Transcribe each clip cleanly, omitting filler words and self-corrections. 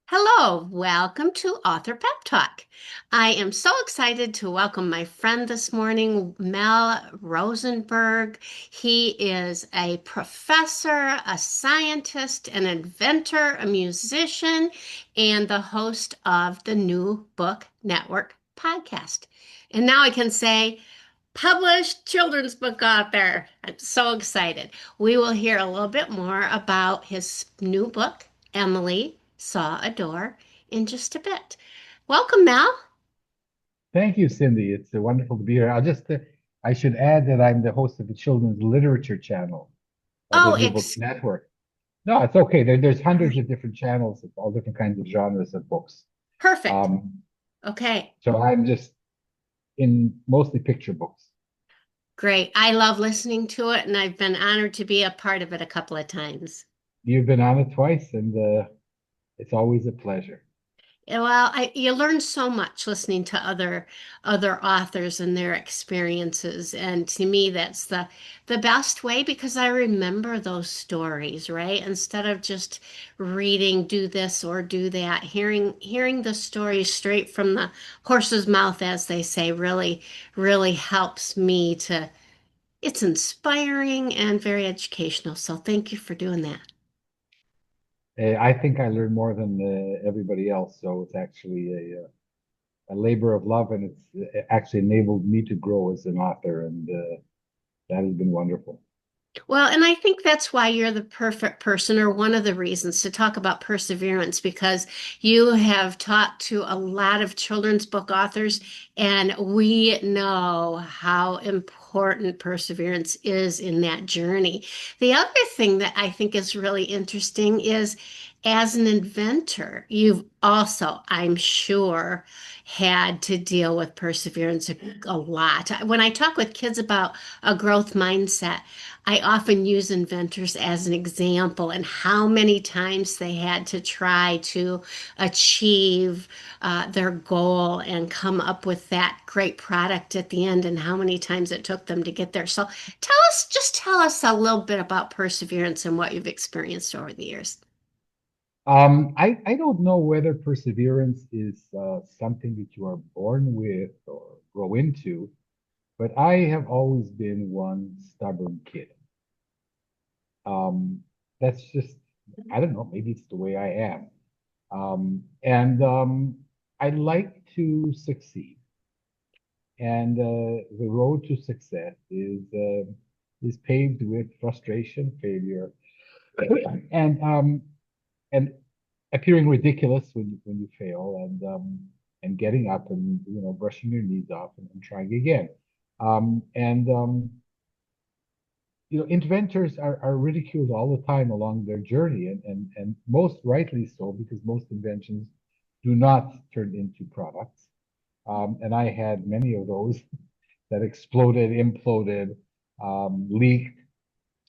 Hello, welcome to Author Pep Talk. I am so excited to welcome my friend this morning, Mel Rosenberg. He is a professor, a scientist, an inventor, a musician, and the host of the New Book Network podcast. And now I can say, published children's book author. I'm so excited. We will hear a little bit more about his new book, Emily Saw a Door, in just a bit. Welcome, Mel. Thank you, Cindy. It's wonderful to be here. I should add that I'm the host of the Children's Literature channel of the Oh, New Books Network. No, it's okay. There's hundreds of different channels of all different kinds of genres of books. perfect. Um, Okay, so I'm just in mostly picture books. great. I love listening to it, and I've been honored to be a part of it a couple of times. You've been on it twice, and it's always a pleasure. Yeah, well, you learn so much listening to other authors and their experiences, and to me, that's the best way because I remember those stories, right? Instead of just reading, do this or do that, hearing the stories straight from the horse's mouth, as they say, really helps me to. It's inspiring and very educational. So thank you for doing that. I think I learned more than everybody else, so it's actually a labor of love, and it's actually enabled me to grow as an author, and that has been wonderful. Well, and I think that's why you're the perfect person, or one of the reasons to talk about perseverance, because you have taught to a lot of children's book authors, and we know how important perseverance is in that journey. The other thing that I think is really interesting is as an inventor, you've also, I'm sure, had to deal with perseverance a lot. When I talk with kids about a growth mindset, I often use inventors as an example and how many times they had to try to achieve their goal and come up with that great product at the end and how many times it took them to get there. So tell us a little bit about perseverance and what you've experienced over the years. I don't know whether perseverance is something that you are born with or grow into, but I have always been one stubborn kid. Um, that's just, I don't know, maybe it's the way I am. And I like to succeed. And the road to success is paved with frustration, failure, and and appearing ridiculous when you fail, and getting up and brushing your knees off and trying again. And inventors are ridiculed all the time along their journey, and most rightly so, because most inventions do not turn into products. And I had many of those that exploded, imploded, leaked,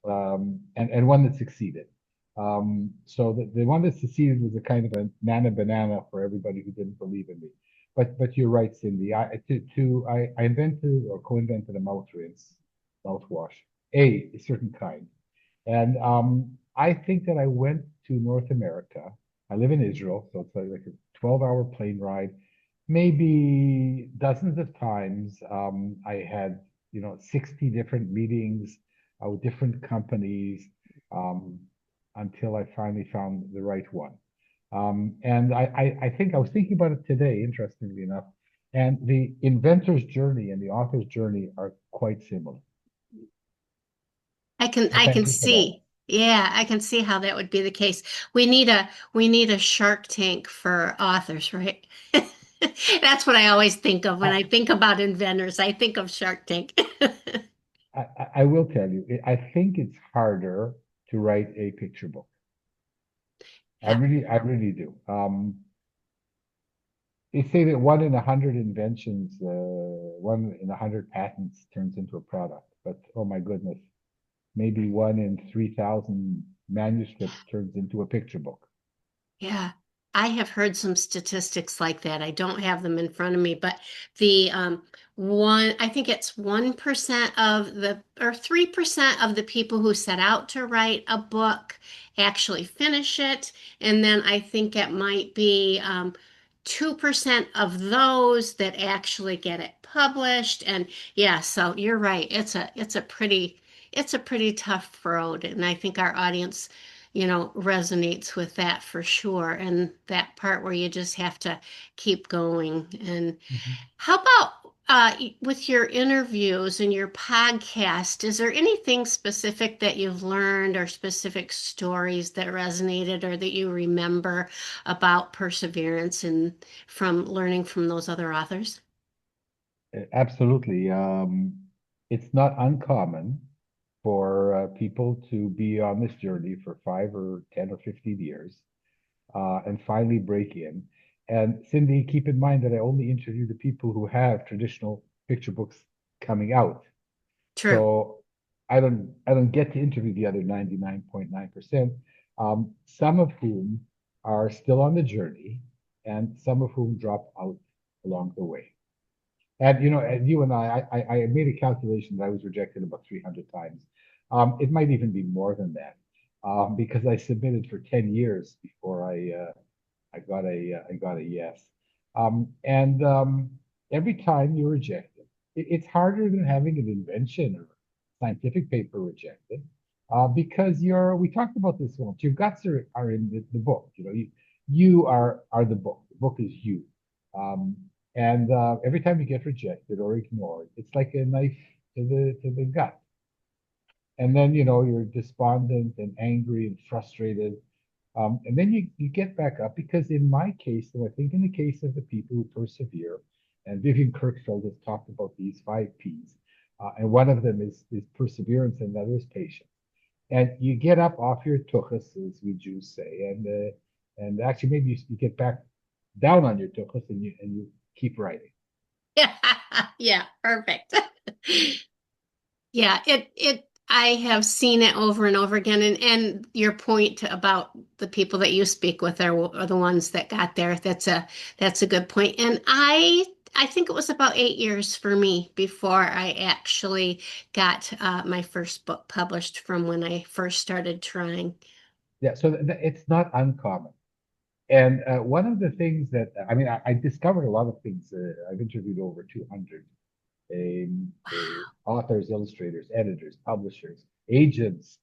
and one that succeeded. So the one that succeeded was a kind of a nana banana for everybody who didn't believe in me. But you're right, Cindy. I invented or co-invented a mouth rinse, mouthwash, a certain kind. And I think that I went to North America. I live in Israel, so it's like a 12-hour plane ride, maybe dozens of times. I had 60 different meetings with different companies, um, until I finally found the right one. And I think I was thinking about it today, interestingly enough, and the inventor's journey and the author's journey are quite similar. So I thank can you for that. see. Yeah, I can see how that would be the case. We need a Shark Tank for authors, right? That's what I always think of when I, I think about inventors. I think of Shark Tank. I will tell you, I think it's harder to write a picture book. Yeah. I really do. They say that one in 100 inventions, one in 100 patents turns into a product. But oh my goodness, maybe one in 3,000 manuscripts turns into a picture book. Yeah. I have heard some statistics like that. I don't have them in front of me, but the I think it's 1% of the, or 3% of the people who set out to write a book actually finish it. And then I think it might be 2% of those that actually get it published. And yeah, so you're right. It's a pretty tough road. And I think our audience, resonates with that for sure. And that part where you just have to keep going. And Mhm. how about with your interviews and your podcast? Is there anything specific that you've learned or specific stories that resonated or that you remember about perseverance and from learning from those other authors? Absolutely. It's not uncommon for people to be on this journey for 5 or 10 or 15 years and finally break in. And Cindy, keep in mind that I only interview the people who have traditional picture books coming out. True. So I don't get to interview the other 99.9%, some of whom are still on the journey and some of whom drop out along the way. And and you and I made a calculation that I was rejected about 300 times. It might even be more than that, because I submitted for 10 years before I got a yes. And every time you're rejected, it's harder than having an invention or scientific paper rejected, because we talked about this once. Your guts are in the book. You are the book. The book is you. Um, and every time you get rejected or ignored, it's like a knife to the gut. And then, you're despondent and angry and frustrated. And then you get back up because in my case, and I think in the case of the people who persevere, and Vivian Kirkfield has talked about these 5 Ps, and one of them is perseverance, and another is patience. And you get up off your tuchus, as we Jews say, and actually maybe you get back down on your tuchus and you keep writing. Yeah, yeah, perfect. Yeah, I have seen it over and over again. And your point about the people that you speak with are the ones that got there. That's a good point. And I think it was about 8 years for me before I actually got my first book published from when I first started trying. Yeah, so it's not uncommon. And one of the things that I mean, I discovered a lot of things. I've interviewed over 200 authors, illustrators, editors, publishers, agents,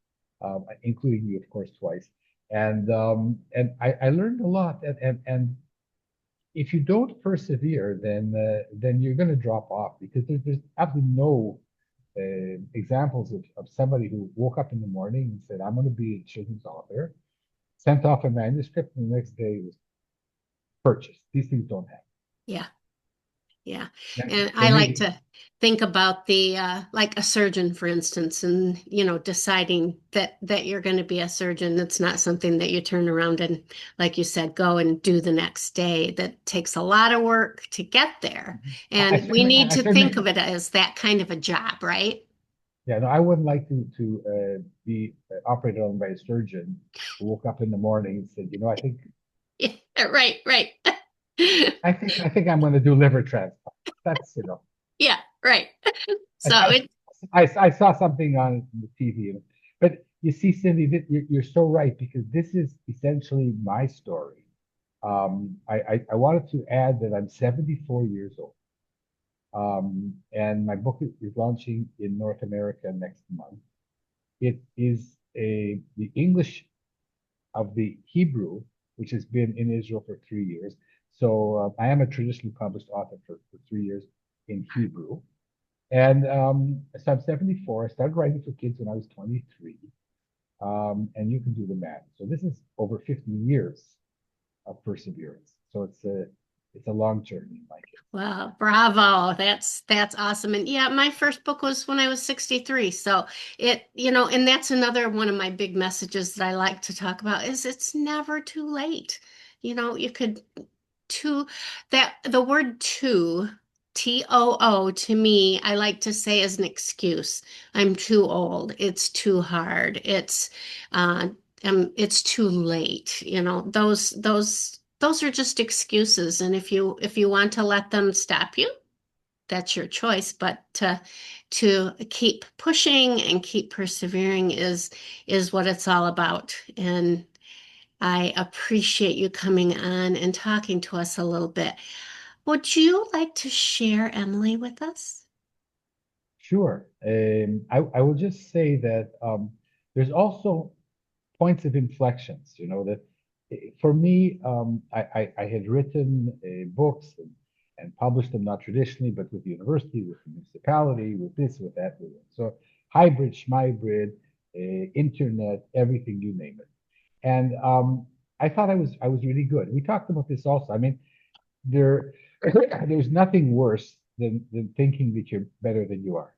including you, of course, twice. And I learned a lot. And if you don't persevere, then you're going to drop off because there's absolutely no examples of somebody who woke up in the morning and said, "I'm going to be a children's author," sent off a manuscript, and the next day it was purchased. These things don't happen. Yeah. Yeah. And And there I may like be, to think about the like a surgeon, for instance, and deciding that you're going to be a surgeon. That's not something that you turn around and, like you said, go and do the next day. That takes a lot of work to get there. I And we certainly, need I to think certainly, of it as that kind of a job, right? yeah, no, I wouldn't like to be operated on by a surgeon who woke up in the morning and said, Yeah, right, right. I think I'm going to do liver transplant. That's, Yeah, right. So I, it, I saw something on the TV, but you see, Cindy, that you're so right because this is essentially my story. I wanted to add that I'm 74 years old. And my book is launching in North America next month. It is the English of the Hebrew, which has been in Israel for 3 years. So I am a traditionally published author for 3 years in Hebrew. And so I'm 74. I started writing for kids when I was 23. And you can do the math. So this is over 50 years of perseverance. So it's a long journey in my case. Well, bravo. That's awesome. And yeah, my first book was when I was 63. So and that's another one of my big messages that I like to talk about is it's never too late. You could to that the word TOO to me, I like to say is an excuse. I'm too old. It's too hard. uh it's too late. Those those are just excuses. And if you want to let them stop you, that's your choice. But to keep pushing and keep persevering is what it's all about. And I appreciate you coming on and talking to us a little bit. Would you like to share Emily with us? Sure. I will just say that there's also points of inflections, that for me, I had written books and published them not traditionally, but with the university, with the municipality, with this, with that, with it. So hybrid, schmybrid, internet, everything you name it. And I thought I was really good. We talked about this also. I mean, there there's nothing worse than thinking that you're better than you are.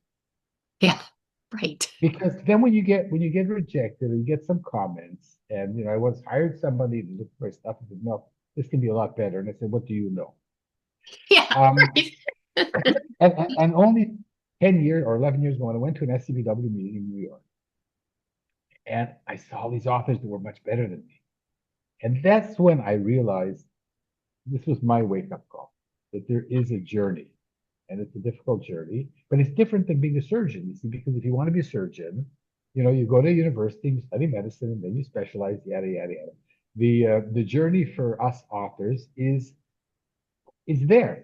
Yeah, right. Because then when you get rejected or you get some comments, and I once hired somebody to look for stuff and said, no, this can be a lot better. And I said, what do you know? Yeah, Um, right. and only 10 years or 11 years ago, when I went to an SCBW meeting in New York, and I saw all these authors that were much better than me. And that's when I realized this was my wake-up call, that there is a journey, and it's a difficult journey, but it's different than being a surgeon, you see, because if you want to be a surgeon, you go to university, you study medicine, and then you specialize, yada, yada, yada. The journey for us authors is there.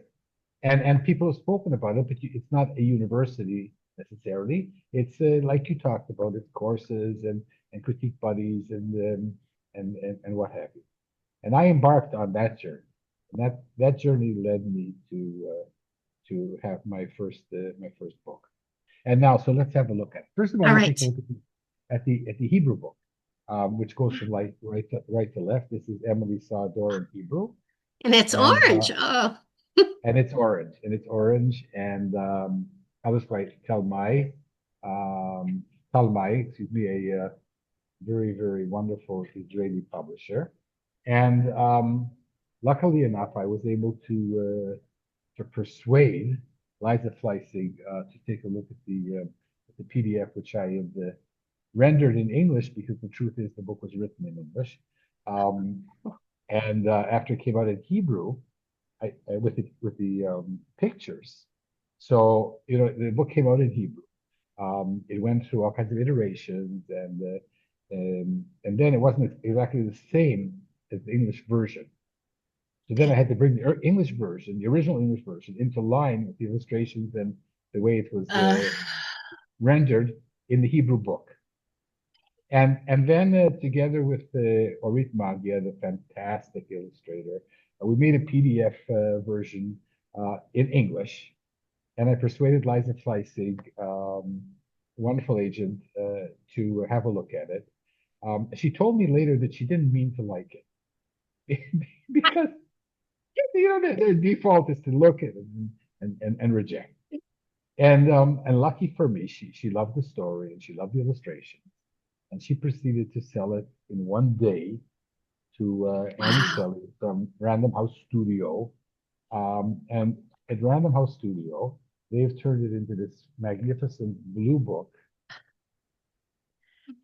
And people have spoken about it, but it's not a university necessarily. It's like you talked about, it's courses and critique buddies and what have you. And I embarked on that journey. And that journey led me to have my first book. And now, so let's have a look at it. First of all, All we'll take a right. look at the Hebrew book, which goes from like right to left. This is Emily Saw a Door in Hebrew, And it's and orange. Oh, it's orange, and I was quite Talmai, excuse me, a very, very wonderful Israeli publisher. And luckily enough, I was able to persuade Liza Fleissig to take a look at the PDF, which I had rendered in English, because the truth is the book was written in English. Um, and after it came out in Hebrew, with the pictures. So the book came out in Hebrew. It went through all kinds of iterations, and then it wasn't exactly the same as the English version. So then I had to bring the English version, the original English version, into line with the illustrations and the way it was uh, rendered in the Hebrew book. And then together with Orit Magia, the fantastic illustrator, we made a PDF version in English. And I persuaded Liza Fleissig, wonderful agent, to have a look at it. She told me later that she didn't mean to like it because their default is to look at it and reject. And lucky for me, she loved the story and she loved the illustration, and she proceeded to sell it in one day to Annie wow. Shelley from Random House Studio. And at Random House Studio, they've turned it into this magnificent blue book.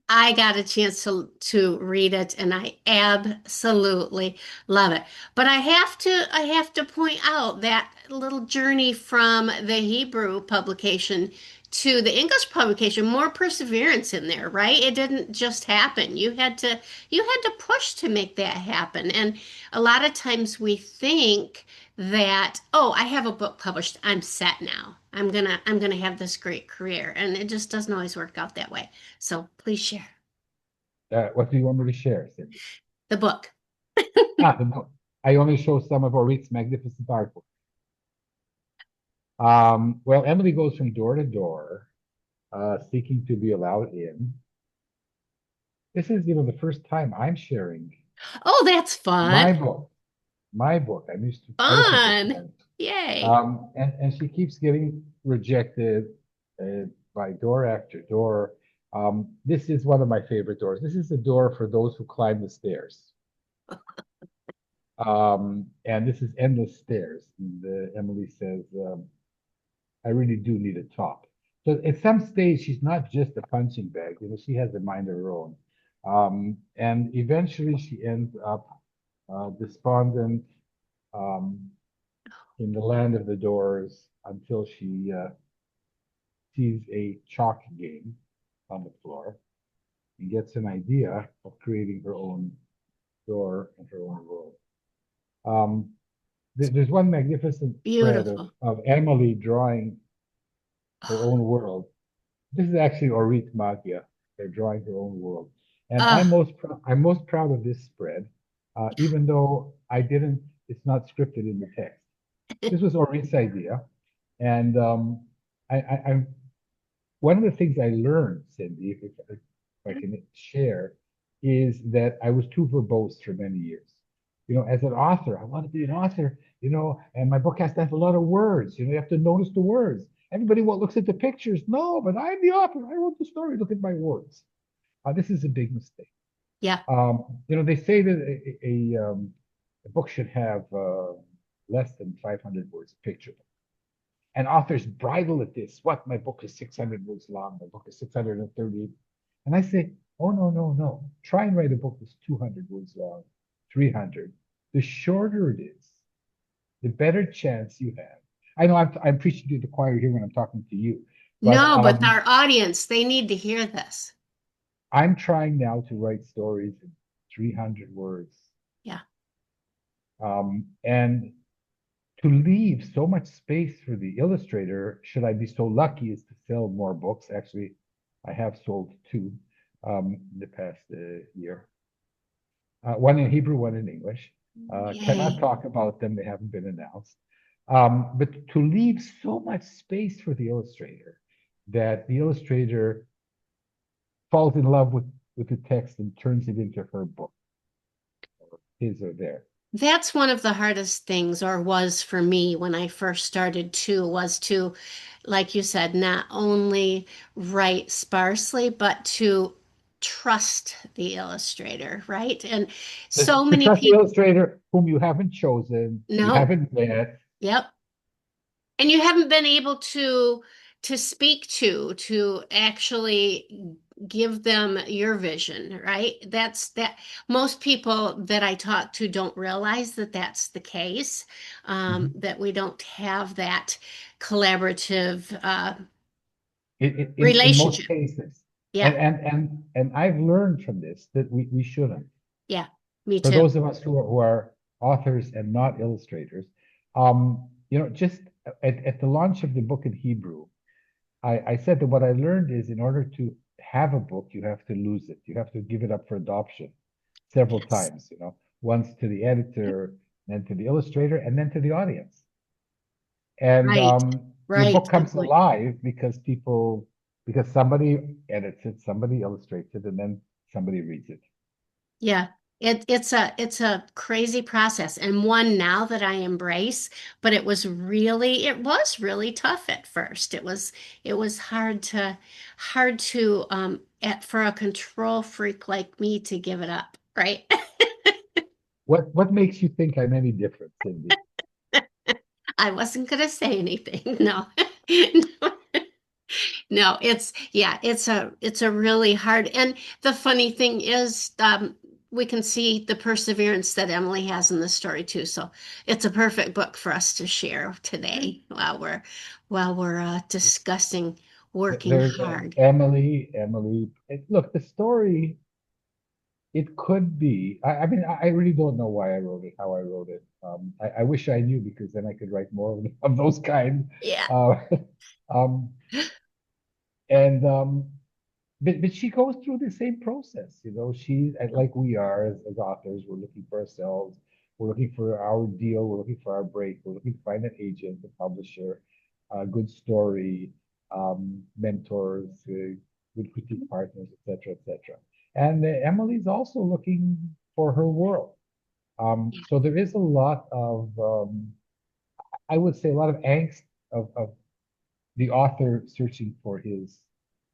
I got a chance to read it and I absolutely love it. But I have to point out that little journey from the Hebrew publication to the English publication, more perseverance in there, right? It didn't just happen. You had to push to make that happen. And a lot of times we think that, oh, I have a book published, I'm set now. I'm gonna have this great career. And it just doesn't always work out that way. So please share What do you want me to share, Cindy? the book. The book. I only show some of Orit's magnificent artwork. Well, Emily goes from door to door, seeking to be allowed in. This is, the first time I'm sharing Oh, that's fun. my book. My book. I'm used to other people's Fun. books. Yay. And she keeps getting rejected by door after door. This is one of my favorite doors. This is the door for those who climb the stairs. And this is endless stairs. And Emily says, I really do need a top. So at some stage, she's not just a punching bag. She has a mind of her own. And eventually she ends up despondent, um, in the land of the doors until she sees a chalk game on the floor and gets an idea of creating her own door and her own world. Um, there's one magnificent spread Beautiful. of Emily drawing her own world. This is actually Orit Magia. They're drawing her own world. And Oh, I'm most proud of this spread, even though it's not scripted in the text. This was Orit's idea. And I'm one of the things I learned, Cindy, if I can share, is that I was too verbose for many years. As an author, I want to be an author, and my book has to have a lot of words. You have to notice the words. Everybody looks at the pictures. No, but I'm the author. I wrote the story. Look at my words. This is a big mistake. yeah. They say that a book should have less than 500 words, picture. And authors bridle at this. What? My book is 600 words long. My book is 630. And I say, oh, no, no, no. Try and write a book that's 200 words long, 300. The shorter it is, the better chance you have. I know I'm preaching to the choir here when I'm talking to you, but No, but our audience, they need to hear this. I'm trying now to write stories in 300 words. Yeah. And to leave so much space for the illustrator, should I be so lucky as to sell more books? Actually, I have sold two in the past year. One in Hebrew, one in English. Cannot Yay. talk about them, they haven't been announced. But to leave so much space for the illustrator that the illustrator falls in love with the text and turns it into her book, or his or their. That's one of the hardest things, or was for me when I first started too, was to, like you said, not only write sparsely, but to trust the illustrator, right? And so To many trust the people, illustrator whom you haven't chosen, you no, haven't met. yep. And you haven't been able to speak to actually give them your vision, right? That most people that I talk to don't realize that that's the case, Mhm. that we don't have that collaborative In most relationship. cases. Yeah, And I've learned from this that we shouldn't. yeah, me For too. those of us who are authors and not illustrators, just at the launch of the book in Hebrew, I said that what I learned is in order to have a book, you have to lose it. You have to give it up for adoption several Yes, times, once to the editor, then to the illustrator, and then to the audience. And right, your right. book Good comes point. alive because somebody edits it, somebody illustrates it, and then somebody reads it. Yeah, it's a crazy process and one now that I embrace, but it was really tough at first. It was hard to for a control freak like me to give it up, right? What makes you think I'm any different, Cindy? I wasn't gonna say anything. No. No, it's a really hard. And the funny thing is, we can see the perseverance that Emily has in the story too. So it's a perfect book for us to share today while we're discussing working There's hard. Emily. Look, the story, it could be. I mean, I really don't know why I wrote it, how I wrote it. I wish I knew because then I could write more of those kind. Yeah. Uh, um, and but she goes through the same process, she like we are as authors, we're looking for ourselves, we're looking for our deal, we're looking for our break, we're looking to find an agent, a publisher, a good story, mentors, good critique partners, etc., etc. And Emily's also looking for her world. So there is a lot of I would say a lot of angst of the author searching for his.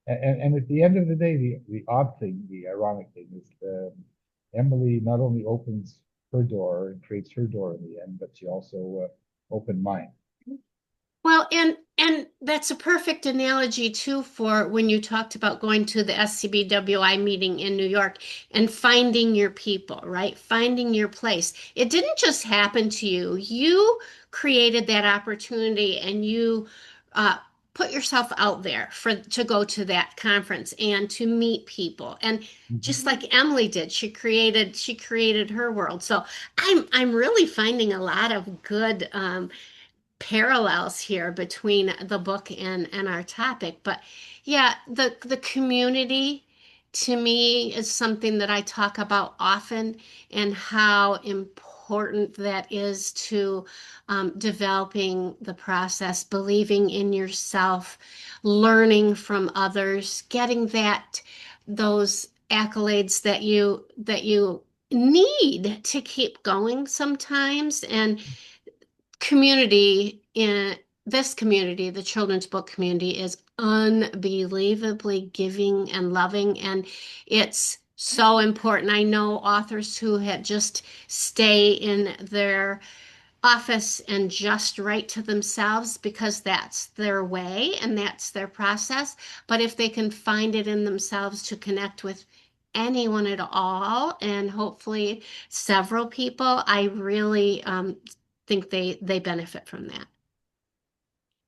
And at the end of the day, the odd thing, the ironic thing is Emily not only opens her door and creates her door in the end, but she also opened mine. Well, and And that's a perfect analogy too for when you talked about going to the SCBWI meeting in New York and finding your people, right? Finding your place. It didn't just happen to you. You created that opportunity and you uh, put yourself out there for to go to that conference and to meet people. And just Mhm. like Emily did, she created her world. So I'm really finding a lot of good parallels here between the book and our topic. But yeah, the community to me is something that I talk about often and how important that is to developing the process, believing in yourself, learning from others, getting those accolades that you need to keep going sometimes. And community in this community, the children's book community, is unbelievably giving and loving, and it's so important. I know authors who had just stay in their office and just write to themselves because that's their way and that's their process. But if they can find it in themselves to connect with anyone at all, and hopefully several people, I really think they benefit from that.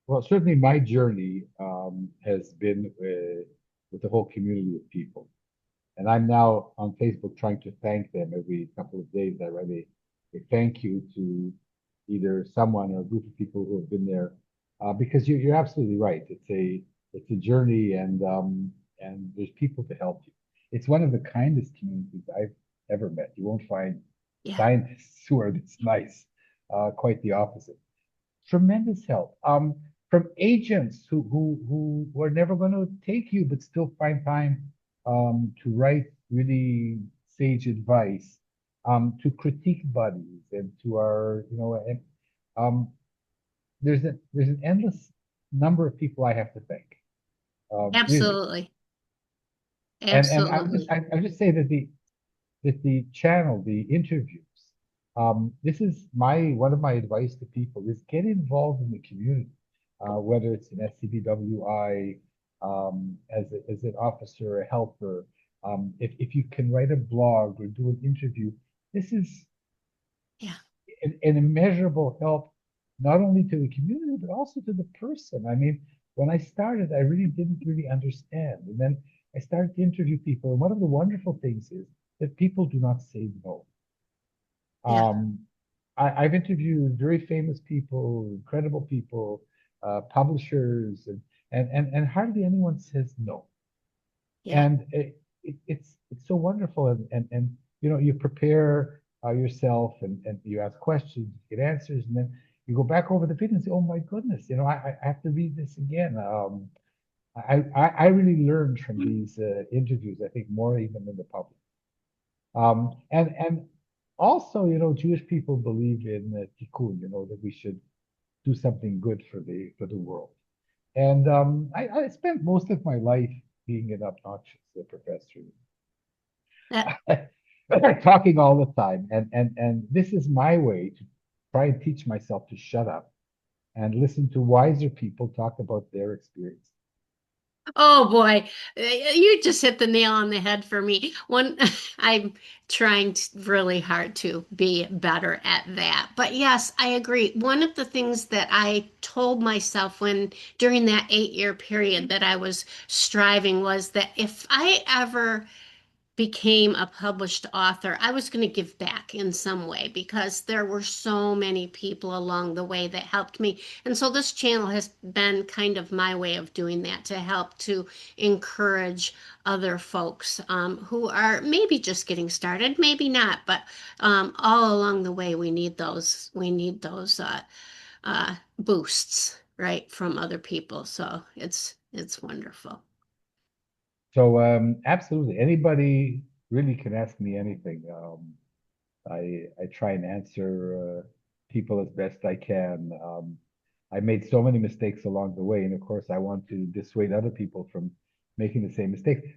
Well, certainly my journey has been with the whole community of people. And I'm now on Facebook trying to thank them every couple of days. I write a thank you to either someone or a group of people who have been there, because you're absolutely right. It's a journey, and there's people to help you. It's one of the kindest communities I've ever met. You won't find Yeah, scientists who are this nice. Quite the opposite. Tremendous help. From agents who are never going to take you, but still find time to write really sage advice, to critique buddies, and to our, and um, there's an endless number of people I have to thank, really. absolutely. And I would just Absolutely. I would just say that the channel, the interviews, this is my one of my advice to people is get involved in the community, whether it's an SCBWI, as an officer, a helper. If you can write a blog or do an interview, this is Yeah, an immeasurable help, not only to the community, but also to the person. I mean, when I started, I really didn't really understand. And then I started to interview people. And one of the wonderful things is that people do not say no. yeah, Um, I've interviewed very famous people, incredible people, publishers, and hardly anyone says no. yeah. And it's so wonderful, and you prepare yourself, and you ask questions, you get answers, and then you go back over the video and say, oh my goodness, I have to read this again. I really learned from these interviews, I think more even than the public. And also, Jewish people believe in tikkun, that we should do something good for the world. And I spent most of my life being an obnoxious professor, That talking all the time. And this is my way to try and teach myself to shut up and listen to wiser people talk about their experience. Oh boy, you just hit the nail on the head for me. I'm trying really hard to be better at that. But yes, I agree. One of the things that I told myself when during that 8-year period that I was striving was that if I ever became a published author, I was going to give back in some way because there were so many people along the way that helped me. And so this channel has been kind of my way of doing that to help to encourage other folks who are maybe just getting started, maybe not, but all along the way we need those boosts, right, from other people. So it's wonderful. So absolutely, anybody really can ask me anything. I try and answer people as best I can. I made so many mistakes along the way, and of course, I want to dissuade other people from making the same mistakes.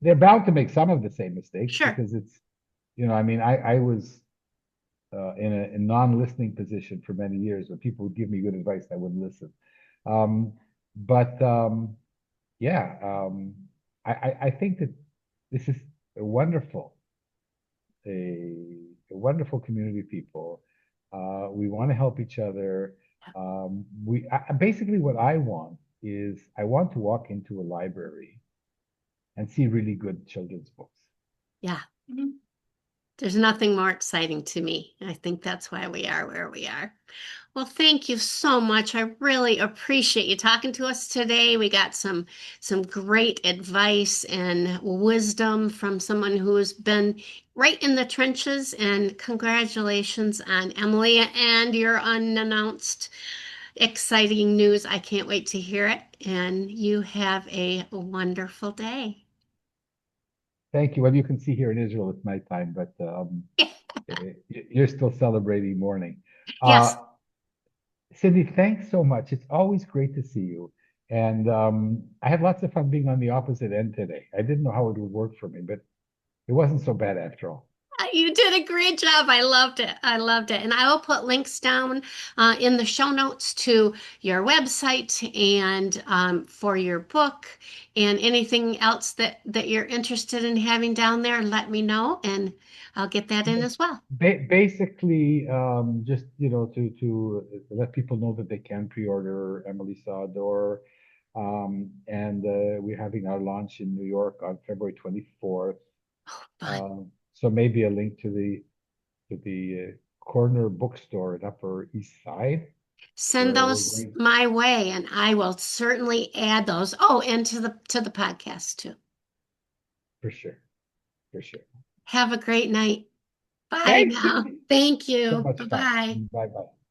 They're bound to make some of the same mistakes Sure. because I mean, I was in a non-listening position for many years. When people would give me good advice, I wouldn't listen. Um, but yeah, I think that this is a wonderful, a wonderful community of people. We want to help each other. Basically what I want is I want to walk into a library and see really good children's books. Yeah. There's nothing more exciting to me. I think that's why we are where we are. Well, thank you so much. I really appreciate you talking to us today. We got some great advice and wisdom from someone who has been right in the trenches. And congratulations on Emily and your unannounced exciting news. I can't wait to hear it. And you have a wonderful day. Thank you. Well, you can see here in Israel it's nighttime, but you're still celebrating morning. Yes. Uh, Cindy, thanks so much. It's always great to see you. And I had lots of fun being on the opposite end today. I didn't know how it would work for me, but it wasn't so bad after all. You did a great job. I loved it. I loved it. And I will put links down in the show notes to your website and for your book and anything else that you're interested in having down there. Let me know and I'll get that in as well. Basically, just to let people know that they can pre-order Emily Sador, and we're having our launch in New York on February 24th. Fun. So maybe a link to the corner bookstore in Upper East Side, Send where we're those going my way and I will certainly add those. Oh, and to the podcast too. for sure, for sure. Have a great night. Bye Thanks, now. Cindy. Thank So you. much fun. Bye-bye. Bye bye.